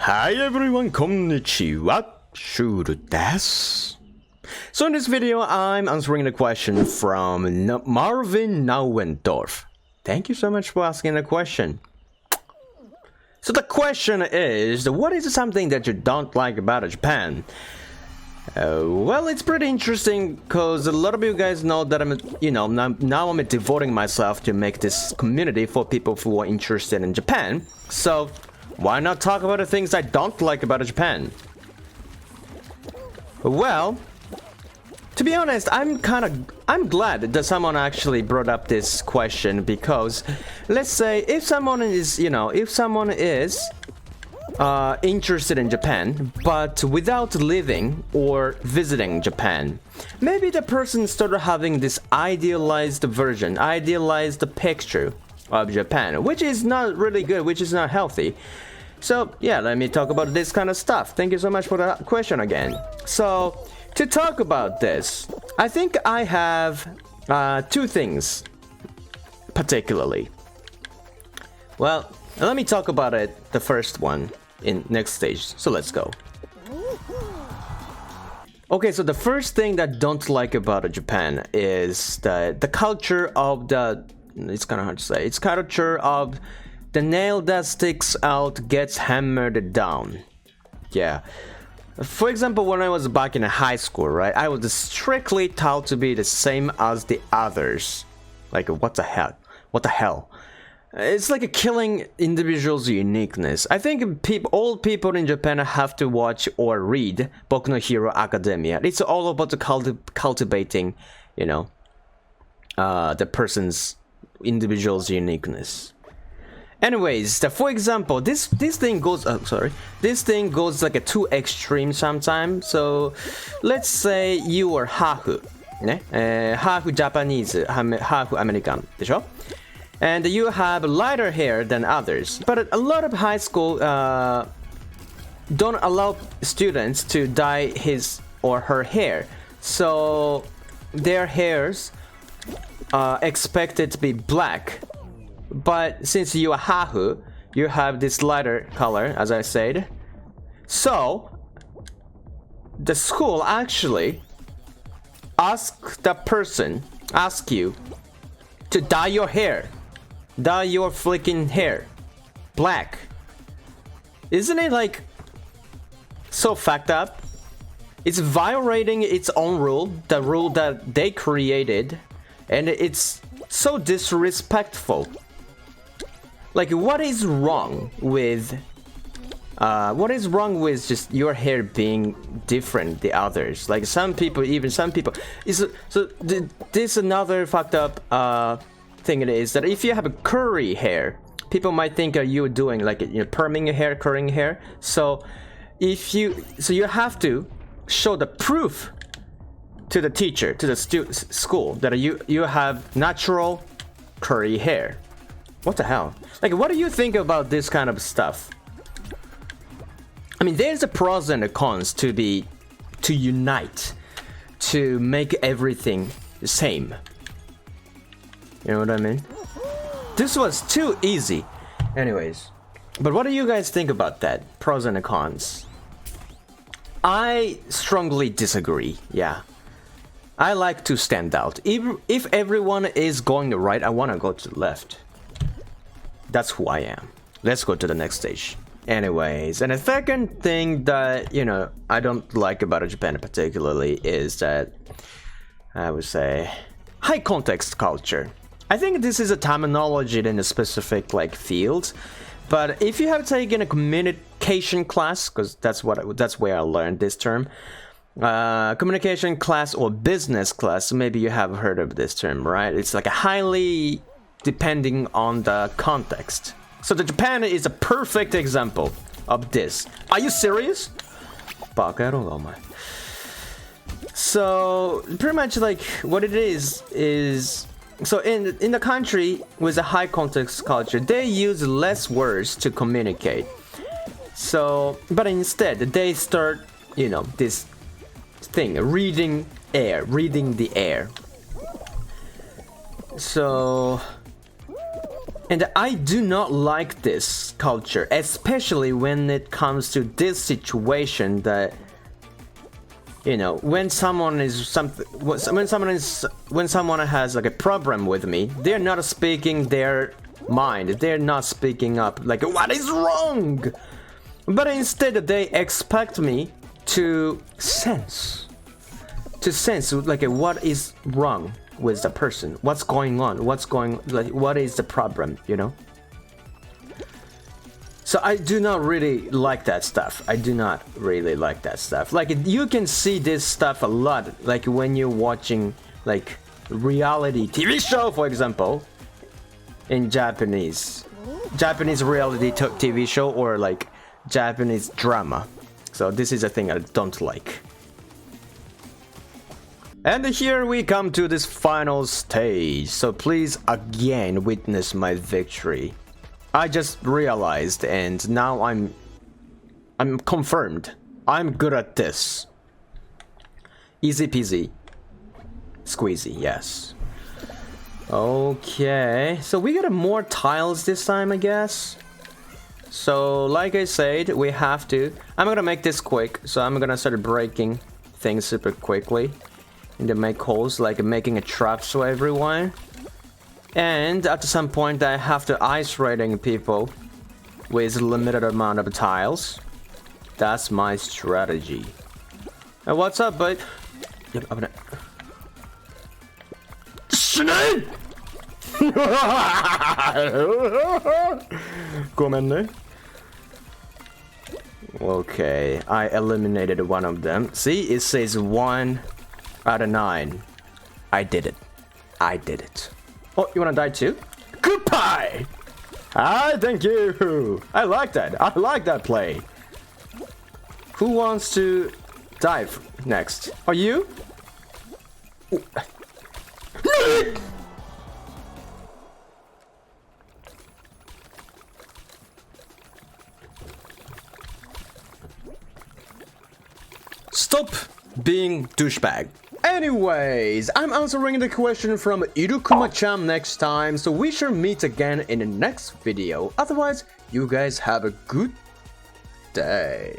Hi everyone, konnichiwa, Shuru desu. So in this video, I'm answering the question from Marvin Nauendorf. Thank you so much for asking the question. So the question is, what is something that you don't like about Japan? Well, it's pretty interesting because a lot of you guys know that now I'm devoting myself to make this community for people who are interested in Japan. So why not talk about the things I don't like about Japan? Well, to be honest, I'm glad that someone actually brought up this question, because let's say if someone is interested in Japan but without living or visiting Japan, maybe the person started having this idealized picture of Japan, which is not really good, which is not healthy. So yeah, let me talk about this kind of stuff. Thank you so much for the question again. So to talk about this, I think I have two things particularly. Well, let me talk about it, the first one, in next stage. So let's go. Okay, so the first thing that I don't like about Japan is the culture of it's kind of hard to say. It's culture of the nail that sticks out gets hammered down. Yeah. For example, when I was back in high school, right, I was strictly taught to be the same as the others. Like, what the hell? What the hell? It's like killing individuals' uniqueness. I think all people in Japan have to watch or read Boku no Hero Academia. It's all about cultivating, the person's individual's uniqueness. Anyways, for example, this thing goes like a too extreme sometimes. So let's say you are half Japanese, half American, でしょ? And you have lighter hair than others. But a lot of high school don't allow students to dye his or her hair. So their hairs are expected to be black. But since you are hahu, you have this lighter color, as I said. So the school actually ask you to dye your hair. Dye your freaking hair black. Isn't it like so fucked up? It's violating its own rule, the rule that they created, and it's so disrespectful. Like, what is wrong with just your hair being different than others? Like some people this another fucked up thing it is that if you have a curly hair, people might think you're doing like perming your hair, curling hair. So you have to show the proof to the teacher, to the school, that you have natural curly hair. What the hell? Like, what do you think about this kind of stuff? I mean, there's a pros and the cons to unite, to make everything the same. You know what I mean? This was too easy. Anyways, but what do you guys think about that? Pros and the cons. I strongly disagree. Yeah. I like to stand out. If everyone is going to right, I want to go to the left. That's who I am. Let's go to the next stage. Anyways, and the second thing that, I don't like about Japan particularly is that, I would say, high context culture. I think this is a terminology in a specific field, but if you have taken a communication class, because that's where I learned this term, communication class or business class, maybe you have heard of this term, right? It's like a highly depending on the context. So Japan is a perfect example of this. Are you serious? So pretty much like what it is so in the country with a high context culture, they use less words to communicate. So but instead they start this thing, reading the air. So And I do not like this culture, especially when it comes to this situation that, you know, when someone has like a problem with me, they're not speaking their mind, they're not speaking up like what is wrong, but instead they expect me to sense like what is wrong with the person, what's going on, what is the problem, you know. So I do not really like that stuff. I do not really like that stuff. Like, you can see this stuff a lot, like when you're watching like reality TV show, for example, in Japanese reality TV show, or like Japanese drama. So this is a thing I don't like. And here we come to this final stage, so please again witness my victory. I just realized, and now I'm confirmed. I'm good at this. Easy peasy. Squeezy, yes. Okay, so we got more tiles this time, I guess. So like I said, we have to... I'm gonna make this quick, so I'm gonna start breaking things super quickly. And to make holes, like making a trap for everyone. And at some point I have to isolating people with limited amount of tiles. That's my strategy. And what's up, bud? Snake! ごめんね. Okay, I eliminated one of them. See, it says 1 out of 9. I did it. I did it. Oh, you wanna die too? Goodbye! Ah, thank you! I like that. I like that play. Who wants to dive next? Are you? Stop being douchebag. Anyways, I'm answering the question from Irukuma-chan next time, so we shall meet again in the next video. Otherwise, you guys have a good day.